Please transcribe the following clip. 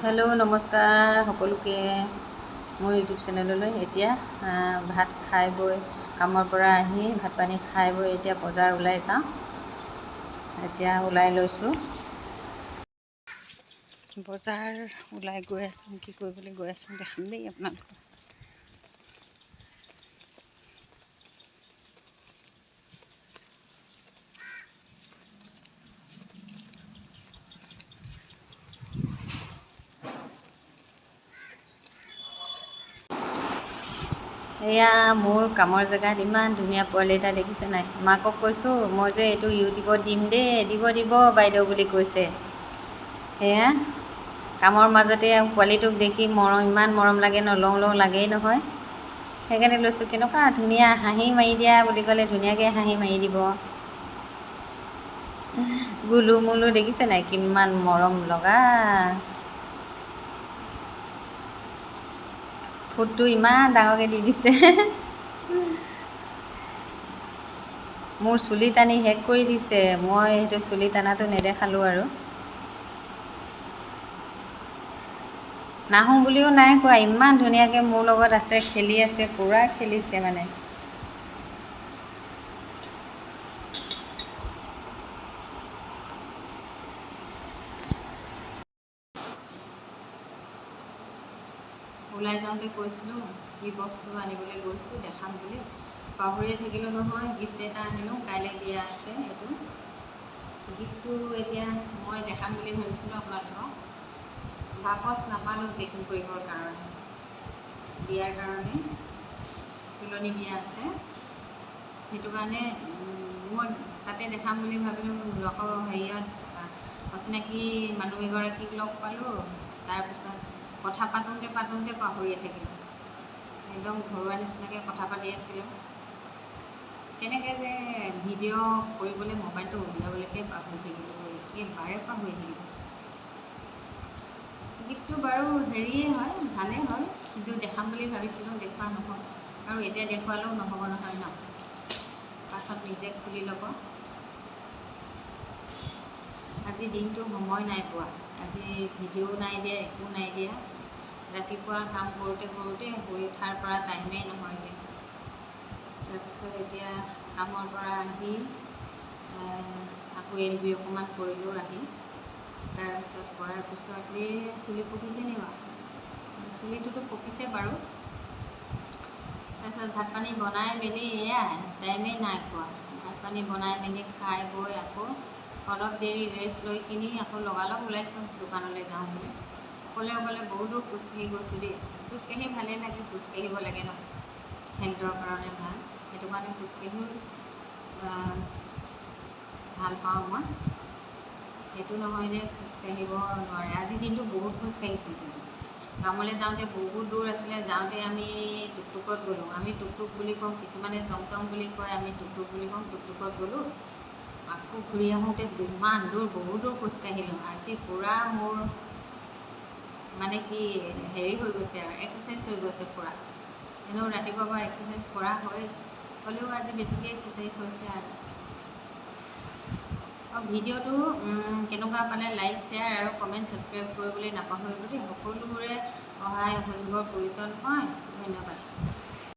Hello' নমস্কাৰ সকলোকে মোৰ ইউটিউব চেনেললৈ। এতিয়া ভাত খাই বৈ কামৰ পৰা আহি ভাত পানী খাই বৈ এতিয়া বজাৰ ওলাই যাওঁ। এতিয়া ওলাই লৈছোঁ, বজাৰ ওলাই গৈ আছোঁ। কি কৰিবলৈ গৈ আছোঁ দেখাম দেই আপোনালোকক। এয়া মোৰ কামৰ জেগাত ইমান ধুনীয়া পোৱালি এটা দেখিছে নাই। মাকক কৈছোঁ মই যে এইটো ইউটিউবত দিম দেই, দিব বাইদেউ বুলি কৈছে। সেয়া কামৰ মাজতে পোৱালিটোক দেখি ইমান মৰম লাগে ন, লওঁ লাগেই নহয়। সেইকাৰণে লৈছোঁ। কেনেকুৱা ধুনীয়া হাঁহি মাৰি দিয়া বুলি ক'লে ধুনীয়াকৈ হাঁহি মাৰি দিব। গুলু মুলু দেখিছে নাই, কিমান মৰম লগা। ফুটটো ইমান ডাঙৰকৈ দি দিছে। মোৰ চুলি টানি শেষ কৰি দিছে। মই সেইটো চুলি টানাটো নেদেখালোঁ আৰু। নাহোঁ বুলিও নাই কোৱা, ইমান ধুনীয়াকৈ মোৰ লগত আছে, খেলি আছে, পূৰা খেলিছে মানে। ওলাই যাওঁতে কৈছিলোঁ কি বস্তু আনিবলৈ গৈছোঁ দেখাম বুলি, পাহৰিয়ে থাকিলোঁ নহয়। গিফ্ট এটা আনিলোঁ, কাইলৈ বিয়া আছে। এইটো গিফ্টটো এতিয়া মই দেখাম বুলি ভাবিছিলোঁ আপোনালোকক। বাকচ নাপালোঁ পেকিং কৰিবৰ কাৰণে। বিয়াৰ কাৰণে তুলনি বিয়া আছে, সেইটো কাৰণে মই তাতে দেখাম বুলি ভাবিলোঁ। আকৌ হেৰিয়ত অচিনাকি মানুহ এগৰাকীক লগ পালোঁ। তাৰপিছত কথা পাতোঁতে পাহৰিয়ে থাকিলোঁ। একদম ঘৰুৱা নিচিনাকৈ কথা পাতি আছিলোঁ। কেনেকৈ যে ভিডিঅ' কৰিবলৈ মোবাইলটো উলিয়াবলৈকে পাহৰি থাকিলোঁ, একেবাৰে পাহৰি থাকিলোঁ। গিফ্টটো বাৰু হেৰিয়ে হয়, ভালেই হয়, কিন্তু দেখাম বুলি ভাবিছিলোঁ, দেখুওৱা নহ'ল। আৰু এতিয়া দেখুৱালেও নহ'ব নহয় ন, পাছত নিজে খুলি ল'ব। আজি দিনটো সময় নাই পোৱা, আজি ভিডিঅ' নাই দিয়া, একো নাই দিয়া। ৰাতিপুৱা কাম কৰোঁতে শুই উঠাৰ পৰা টাইমেই নহয়গৈ। তাৰপিছত এতিয়া কামৰ পৰা আহি আকৌ এলবি অকণমান কৰিলোঁ আহি। তাৰপিছত কৰাৰ পিছত এই চুলি পকিছে নি বাৰু, চুলিটোতো পকিছে বাৰু। তাৰপিছত ভাত পানী বনাই মেলি এয়াই টাইমেই নাই পোৱা। ভাত পানী বনাই মেলি খাই বৈ আকৌ অলপ দেৰি ৰেষ্ট লৈ কিনি আকৌ লগালগ ওলাইছোঁ দোকানলৈ যাওঁ বুলি। অকলে বহুত দূৰ খোজকাঢ়ি গৈছোঁ দেই। খোজকাঢ়ি ভালেই লাগে, খোজকাঢ়িব লাগে ন, হেল্থৰ কাৰণে ভাল। সেইটো কাৰণে খোজকাঢ়িও ভাল পাওঁ মই। সেইটো নহয় যে খোজকাঢ়িব নোৱাৰে। আজিৰ দিনটো বহুত খোজকাঢ়িছোঁ। কিন্তু কামলৈ যাওঁতে বহুত দূৰ আছিলে, যাওঁতে আমি টুকটুকত গ'লোঁ। আমি টুকটুক বুলি কওঁ, কিছুমানে টমটম বুলি কয়, আমি টুকটুক বুলি কওঁ। টুকটুকত গ'লোঁ, আকৌ ঘূৰি আহোঁতে ইমান দূৰ, বহুত দূৰ খোজকাঢ়িলোঁ। আজি পূৰা মোৰ মানে কি হেৰি হৈ গৈছে আৰু, এক্সাৰচাইজ হৈ গৈছে পূৰা। এনেও ৰাতিপুৱাৰ পৰা এক্সাৰচাইজ কৰা হয়, হ'লেও আজি বেছিকৈ এক্সাৰচাইজ হৈছে আৰু। ভিডিঅ'টো কেনেকুৱা পালে লাইক, শ্বেয়াৰ আৰু কমেণ্ট, ছাবস্ক্ৰাইব কৰিবলৈ নাপাহৰিব দেই। সকলোৰে সহায় সহযোগৰ প্ৰয়োজন হয়। ধন্যবাদ।